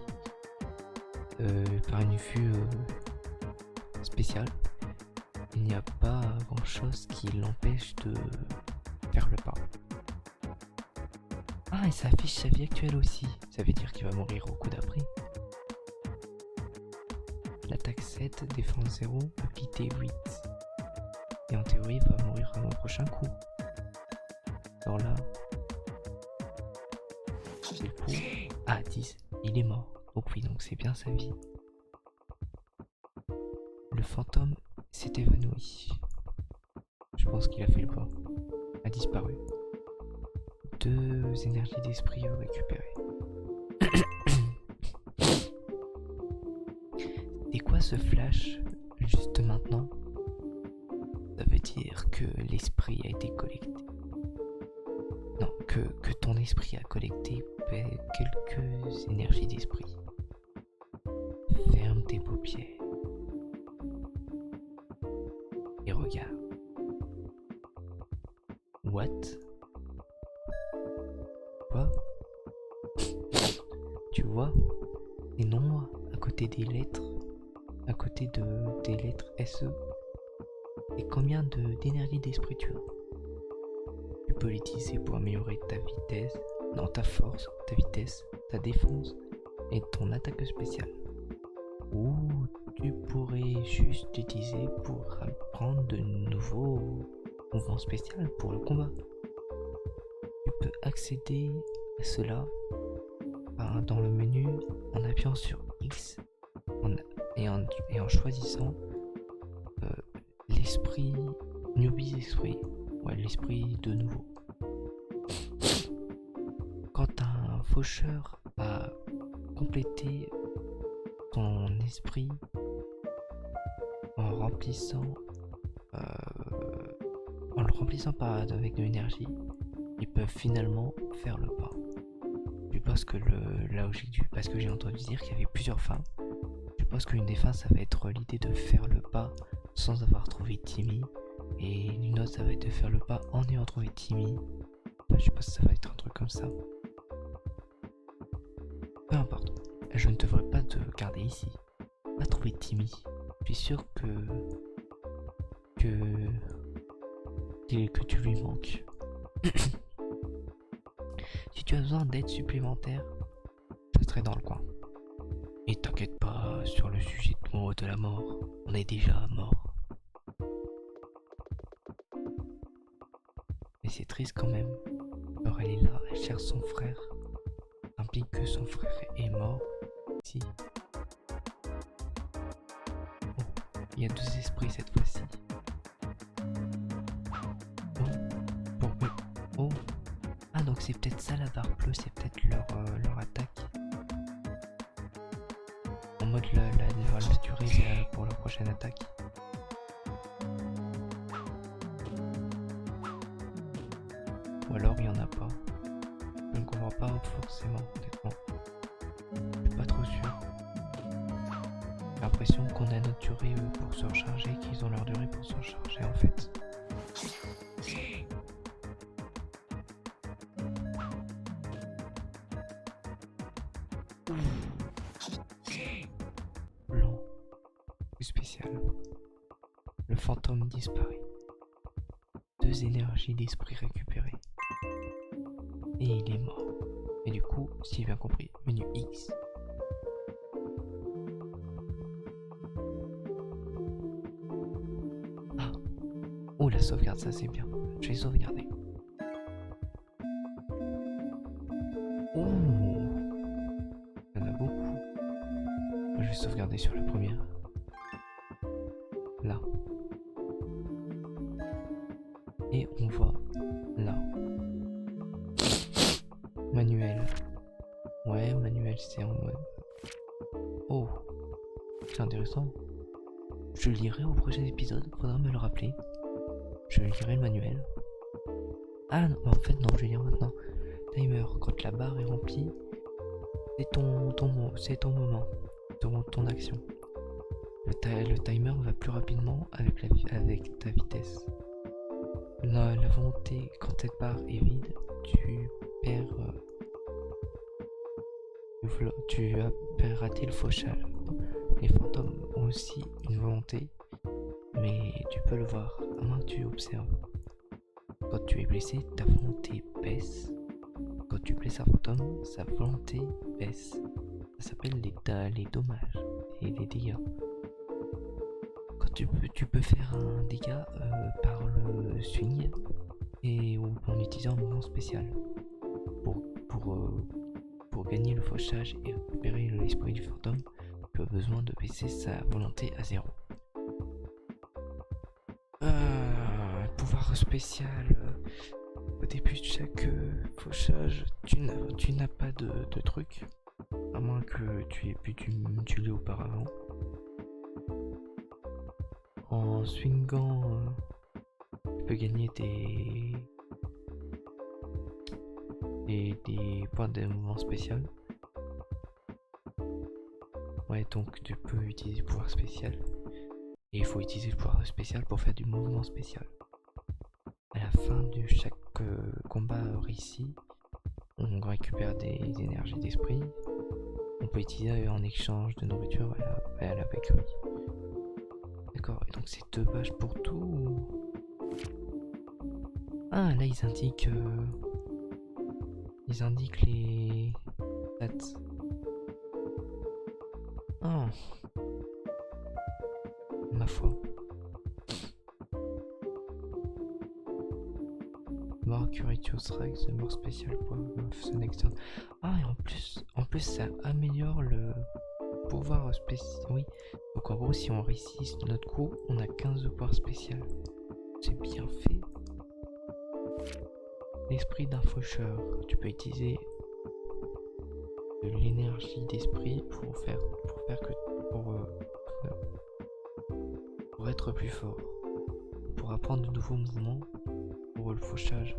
Par une vue spéciale. Il n'y a pas grand chose qui l'empêche de faire le pas. Ah, et ça affiche sa vie actuelle aussi. Ça veut dire qu'il va mourir au coup d'après. L'attaque 7, défense 0, rapidité 8. Et en théorie, il va mourir à mon prochain coup. Alors là, c'est le coup. Ah, 10. Il est mort. Donc oui, donc c'est bien sa vie. Le fantôme s'est évanoui. Je pense qu'il a fait le pas. A disparu. 2 énergies d'esprit récupérées. Et quoi ce flash juste maintenant? Ça veut dire que l'esprit a été collecté. Non, que ton esprit a collecté quelques énergies d'esprit. Ferme tes paupières et regarde. What? Quoi? Tu vois des nombres à côté des lettres, à côté des lettres SE. Et combien d'énergie d'esprit tu as? Tu peux l'utiliser pour améliorer ta vitesse, non, ta force, ta vitesse, ta défense et ton attaque spéciale. Ou tu pourrais juste l'utiliser pour apprendre de nouveaux mouvements spéciaux pour le combat. Tu peux accéder à cela dans le menu en appuyant sur X et en choisissant l'esprit Newbie Esprit. Ouais, l'esprit de nouveau. Quand un faucheur a complété son esprit en le remplissant avec de l'énergie, ils peuvent finalement faire le pas. Je pense que la logique parce que j'ai entendu dire qu'il y avait plusieurs fins. Je pense qu'une des fins ça va être l'idée de faire le pas sans avoir trouvé Timmy, et une autre ça va être de faire le pas en ayant trouvé Timmy. Enfin, je sais pas si ça va être un truc truc comme ça. Peu importe, je ne devrais pas te garder ici. Pas trouver Timmy. Je suis sûr que tu lui manques. Si tu as besoin d'aide supplémentaire, ça serait dans le coin. Et t'inquiète pas sur le sujet de la mort, on est déjà mort. Mais c'est triste quand même. Alors elle est là, elle cherche son frère. Ça implique que son frère est mort. Si. Oh, il y a 2 esprits cette fois-ci. Oh, oh. Ah donc c'est peut-être ça la barre bleue, c'est peut-être leur attaque. En mode la durée pour leur prochaine attaque. Ou alors il y en a pas. Je ne comprends pas forcément, honnêtement. Je suis pas trop sûr. J'ai l'impression qu'on a notre durée pour se recharger, qu'ils ont leur durée pour se recharger en fait. Blanc. Plus spécial. Le fantôme disparaît. 2 énergies d'esprit récupérées. Et il est mort. Et du coup, si j'ai bien compris, menu X. Ah. Oh la sauvegarde, ça c'est bien. Je vais sauvegarder. Oh. Il y en a beaucoup. Je vais sauvegarder sur la première. Là. Et on voit là. Manuel. Ouais, manuel, c'est en mode. Oh, c'est intéressant. Je le lirai au prochain épisode, faudra me le rappeler. Je lirai le manuel. Ah non, en fait, non, je vais lire maintenant. Timer, quand la barre est remplie, c'est ton moment, ton action. Le timer va plus rapidement avec ta vitesse. La volonté, quand cette barre est vide, tu as raté le fauchage. Les fantômes ont aussi une volonté, mais tu peux le voir, à moins que tu observes. Quand tu es blessé, ta volonté baisse. Quand tu blesses un fantôme, sa volonté baisse. Ça s'appelle les dommages et les dégâts. Quand tu peux faire un dégât par le swing et ou en utilisant un mouvement spécial pour gagner le fauchage et récupérer l'esprit du fantôme. Tu as besoin de baisser sa volonté à 0. Pouvoir spécial. Au début de chaque fauchage, tu n'as pas de truc. À moins que tu aies pu tuer auparavant. En swingant, tu peux gagner des points de mouvement spécial. Ouais, donc tu peux utiliser le pouvoir spécial. Et il faut utiliser le pouvoir spécial pour faire du mouvement spécial. À la fin de chaque combat réussi, on récupère des énergies d'esprit. On peut utiliser en échange de nourriture à la bakery. D'accord, et donc c'est 2 badges pour tout. Ah, là ils indiquent les stats. Oh. Ma foi. Mort Curious Rex, mort spécial pour the next turn. Ah, et en plus ça améliore le pouvoir spécial. Oui, donc en gros, si on réussit notre coup, on a 15 de pouvoir spécial. C'est bien fait. L'esprit d'un faucheur. Tu peux utiliser de l'énergie d'esprit pour être plus fort, pour apprendre de nouveaux mouvements pour le fauchage.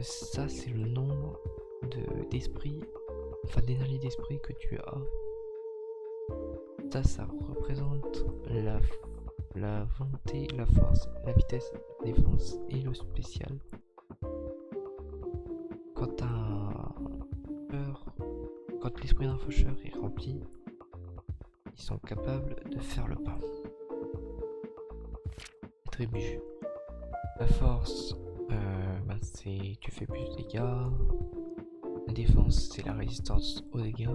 Ça c'est le nombre d'esprit, enfin d'énergie d'esprit que tu as. Ça représente la volonté, la force, la vitesse, la défense et le spécial. quand quand l'esprit d'un faucheur est rempli, ils sont capables de faire le pas. Attribut. La force, c'est tu fais plus de dégâts. La défense, c'est la résistance aux dégâts.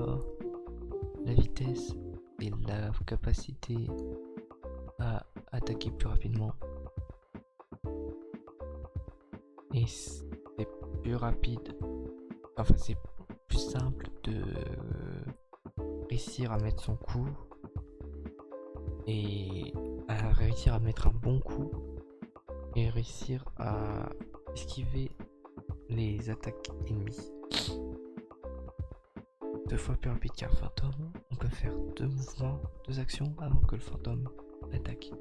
La vitesse, c'est la capacité à attaquer plus rapidement. Et c'est plus rapide, enfin c'est plus simple de réussir à mettre son coup et à réussir à mettre un bon coup et réussir à esquiver les attaques ennemies. 2 fois plus rapide qu'un fantôme, on peut faire 2 mouvements, 2 actions avant que le fantôme attaque.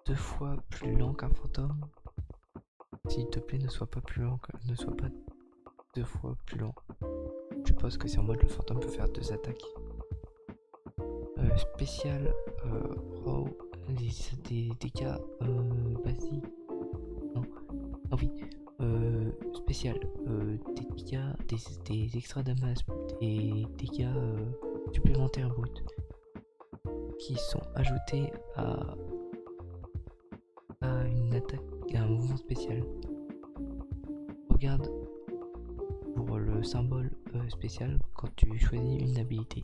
2 fois plus lent qu'un fantôme. S'il te plaît, ne sois pas 2 fois plus lent. Je suppose que c'est en mode le fantôme peut faire 2 attaques. Spécial, raw, des dégâts basiques. Non, ah oui, spécial, des dégâts, des extra damas, des dégâts supplémentaires bruts qui sont ajoutés à une attaque, à un mouvement spécial. Regarde pour le symbole spécial quand tu choisis une habilité.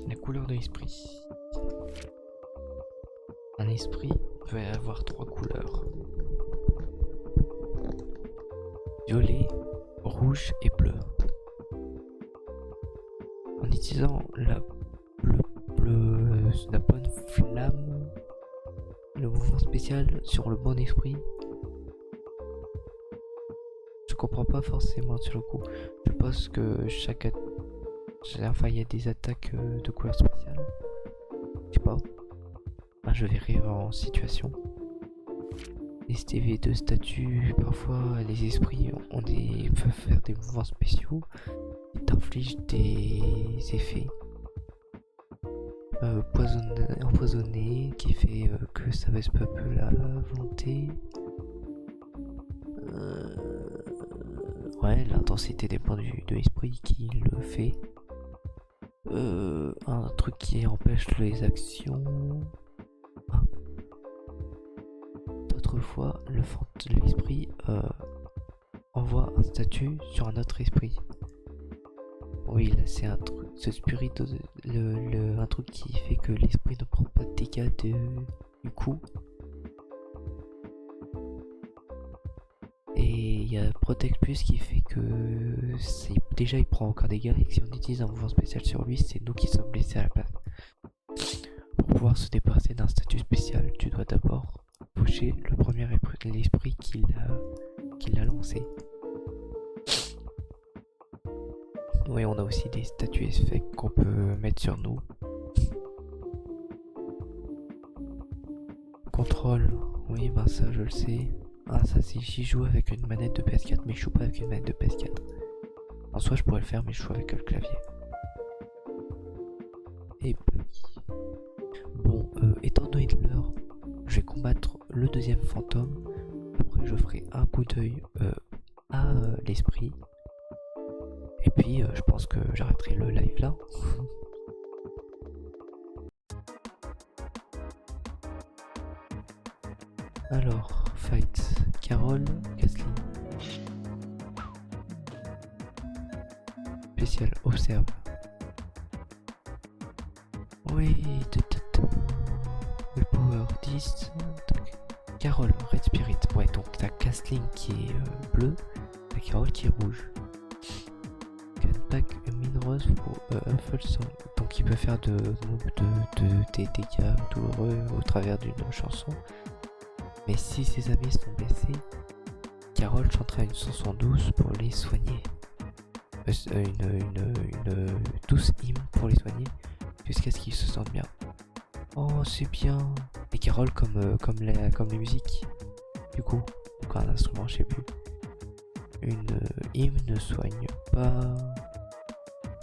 La couleur de l'esprit. Un esprit peut avoir 3 couleurs. Violet, rouge et bleu. En utilisant la bonne flamme, le mouvement spécial sur le bon esprit, je comprends pas forcément sur le coup. Je pense que il y a des attaques de couleur spéciale. Je sais pas. Je verrai en situation. Les STV de statut, parfois les esprits peuvent faire des mouvements spéciaux qui t'infligent des effets. Empoisonné qui fait que ça baisse peu à peu la volonté. Ouais, l'intensité dépend de l'esprit qui le fait. Un truc qui empêche les actions. D'autres fois, l'esprit envoie un statut sur un autre esprit. Oui, là c'est un truc, ce spirit, un truc qui fait que l'esprit ne prend pas de dégâts du coup. Et il y a Protect Plus qui fait que déjà il prend encore des dégâts et que si on utilise un mouvement spécial sur lui, c'est nous qui sommes blessés à la place. Pour pouvoir se débarrasser d'un statut spécial, tu dois d'abord pocher le premier esprit qui l'a lancé. Oui, on a aussi des statuts effets qu'on peut mettre sur nous. Contrôle, oui, ça je le sais. Ça c'est si je joue avec une manette de PS4, mais je joue pas avec une manette de PS4. En soi, je pourrais le faire, mais je joue avec le clavier. Et puis, bon, étant donné l'heure, je vais combattre le deuxième fantôme. Après, je ferai un coup d'œil à l'esprit. Et puis, je pense que j'arrêterai le live là. Alors, fight. Carole, Gasly. Spécial, observe. Oui, le power 10. Carole, red spirit. Ouais, donc t'as Castling qui est bleu, t'as Carole qui est rouge. Pack mine rose pour Huffle Song. Donc il peut faire des dégâts douloureux au travers d'une chanson. Mais si ses amis sont blessés, Carole chantera une chanson douce pour les soigner. Une douce hymne pour les soigner jusqu'à ce qu'ils se sentent bien. Oh, c'est bien. Et Carole comme les musiques. Du coup, donc un instrument, je sais plus. Une hymne ne soigne pas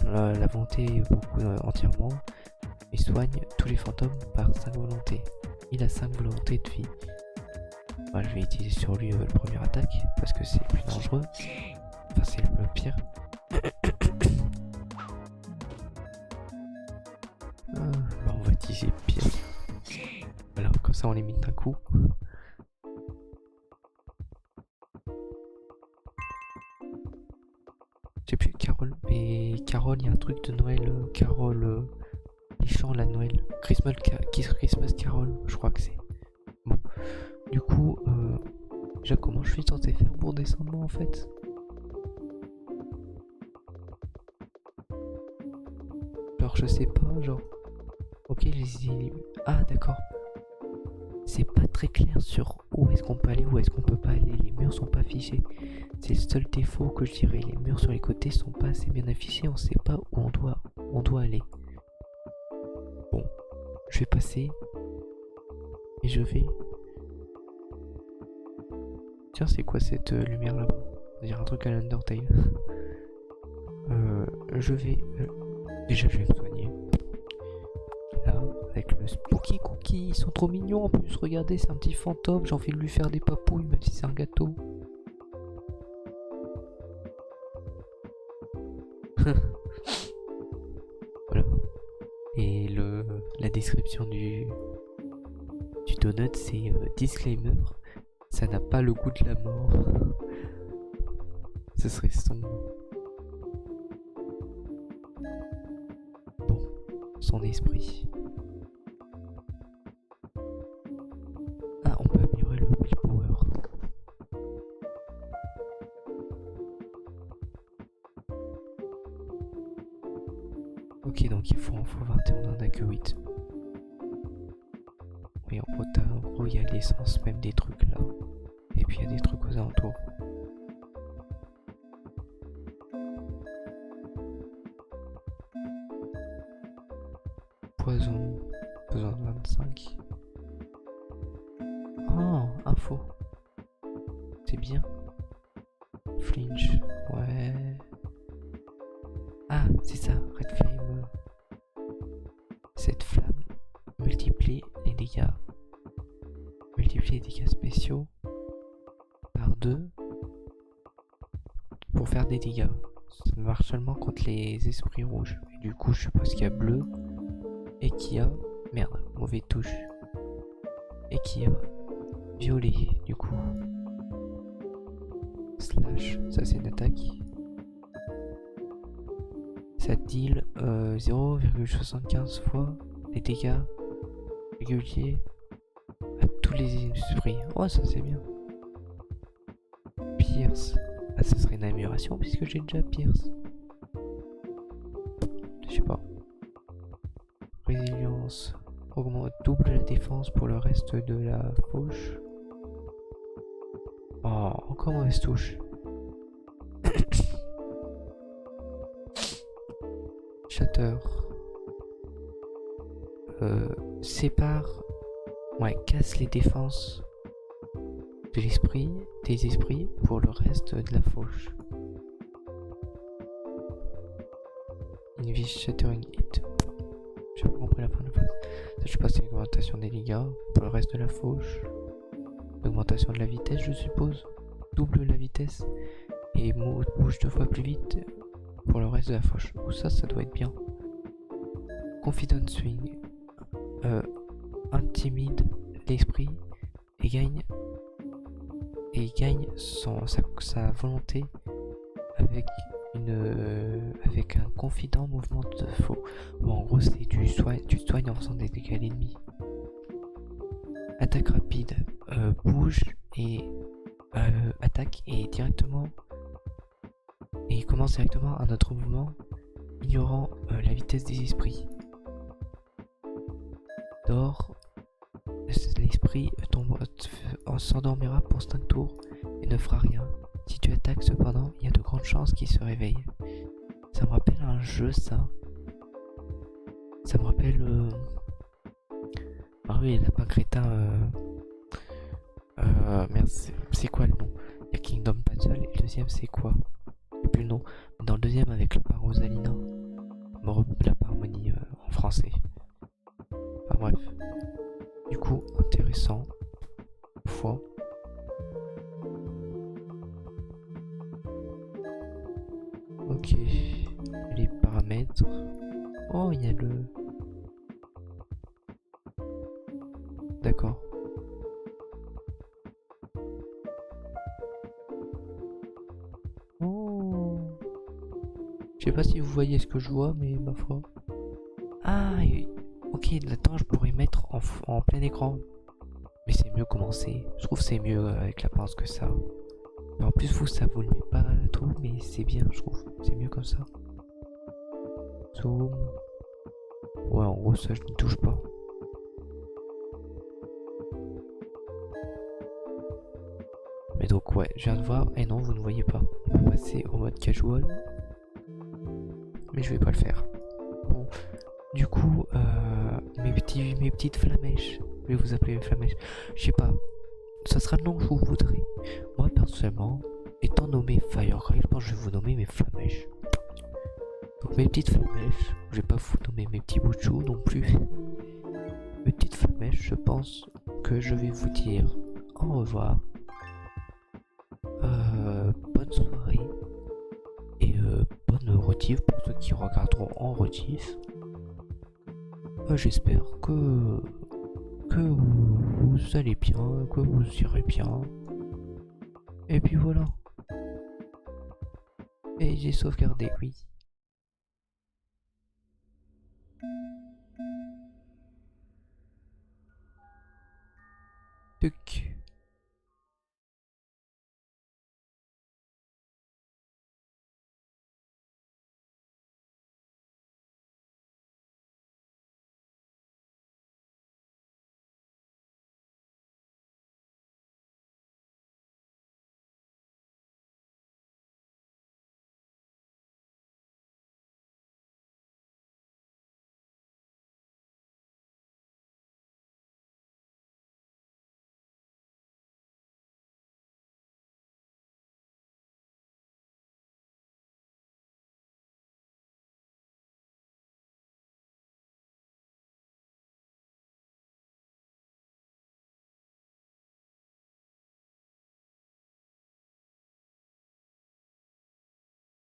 la volonté beaucoup entièrement, mais soigne tous les fantômes par sa volonté. Il a 5 volontés de vie. Bah, je vais utiliser sur lui le premier attaque parce que c'est le plus dangereux. Enfin, c'est le pire. Bah, on va utiliser pire. Voilà, comme ça on l'élimine d'un coup. Je sais plus, Carole. Mais Carole, il y a un truc de Noël. Carole. Les chants, la Noël. Christmas Carol, je crois que c'est. Bon. Du coup, déjà, comment je suis censé faire pour descendre moi en fait? Genre, je sais pas, genre. Ok, ah, d'accord. C'est pas très clair sur où est-ce qu'on peut aller, où est-ce qu'on peut pas aller. Les murs sont pas affichés. C'est le seul défaut que je dirais. Les murs sur les côtés sont pas assez bien affichés. On sait pas où on doit aller. Bon, je vais passer. Et je vais. Tiens, c'est quoi cette lumière là-bas? On dirait un truc à l'Undertale. Je vais. Déjà, je vais me soigner. Là, avec le Spooky Cookie. Ils sont trop mignons en plus. Regardez, c'est un petit fantôme. J'ai envie de lui faire des papouilles, même si c'est un gâteau. Voilà. Et la description du donut, c'est disclaimer. Ça n'a pas le goût de la mort. Ce serait sombre. Bon, son esprit. Ah, on peut améliorer le willpower. Ok, donc il faut en faut 21, on en a que 8. Oui, en gros, il y a l'essence, même des trucs là. Et puis il y a des trucs aux alentours. Poison, besoin de 25. Oh, info. C'est bien. Flinch, ouais. Ah, c'est ça, Red Flame. Cette flamme multiplie les dégâts. Multiplie les dégâts spéciaux par 2 pour faire des dégâts. Ça marche seulement contre les esprits rouges. Et du coup, je suppose qu'il y a bleu et qu'il y a. Merde, mauvais touche. Et qu'il y a violet, du coup. Slash, ça c'est une attaque. Ça deal 0,75 fois les dégâts réguliers à tous les esprits. Oh, ça c'est bien. Pierce. Ah, ça serait une amélioration puisque j'ai déjà Pierce. Je sais pas. Résilience. Augmente, double la défense pour le reste de la fauche. Oh, encore mauvaise touche. Shatter. Sépare. Ouais, casse les défenses de l'esprit, des esprits pour le reste de la fauche. Invis Shattering Hit. J'ai pas compris la fin de la phase. Ça, je sais pas si c'est l'augmentation des dégâts pour le reste de la fauche. L'augmentation de la vitesse, je suppose. Double la vitesse et bouge 2 fois plus vite pour le reste de la fauche. Oh, ça doit être bien. Confident Swing. Intimide l'esprit et gagne sa volonté avec un confident mouvement de faux. Bon, en gros, c'est tu soignes en faisant des dégâts à l'ennemi. Attaque rapide, bouge et attaque et commence directement un autre mouvement, ignorant la vitesse des esprits. Dors, l'esprit s'endormira pour 5 tours et ne fera rien. Si tu attaques cependant, il y a de grandes chances qu'il se réveille. Ça me rappelle un jeu, ça. Ça me rappelle... Ah oui, Lapin Crétin... Merde, c'est quoi le nom? Il y a Kingdom Battle et le deuxième c'est quoi? J'ai plus le nom. Dans le deuxième avec Lapin Rosalina. Lapin Harmonie en français. Enfin bref. Du coup, mettre... Oh, il y a le... D'accord. Oh. Je sais pas si vous voyez ce que je vois, mais ma foi. Ah, ok, là-dedans je pourrais mettre en plein écran. Mais c'est mieux commencer. Je trouve que c'est mieux avec la pince que ça. Mais en plus, ça vous le met pas trop, mais c'est bien, je trouve. C'est mieux comme ça. Zoom. Ouais, en gros, ça, je ne touche pas. Mais donc, ouais, je viens de voir. Et non, vous ne voyez pas. On va passer au mode casual. Mais je vais pas le faire. Bon, du coup, mes petites flamèches. Je vais vous appeler mes flamèches. Je sais pas. Ça sera le nom que vous voudrez. Moi, personnellement, étant nommé Fire Ray, je pense que je vais vous nommer mes flamèches. Donc mes petites flamèches, je vais pas vous nommer mes petits bouts de chou non plus. Mes petites flamèches, je pense que je vais vous dire au revoir. Bonne soirée. Et bonne rediff pour ceux qui regarderont en rediff. J'espère que vous allez bien, que vous irez bien. Et puis voilà. Et j'ai sauvegardé, oui. Tuc.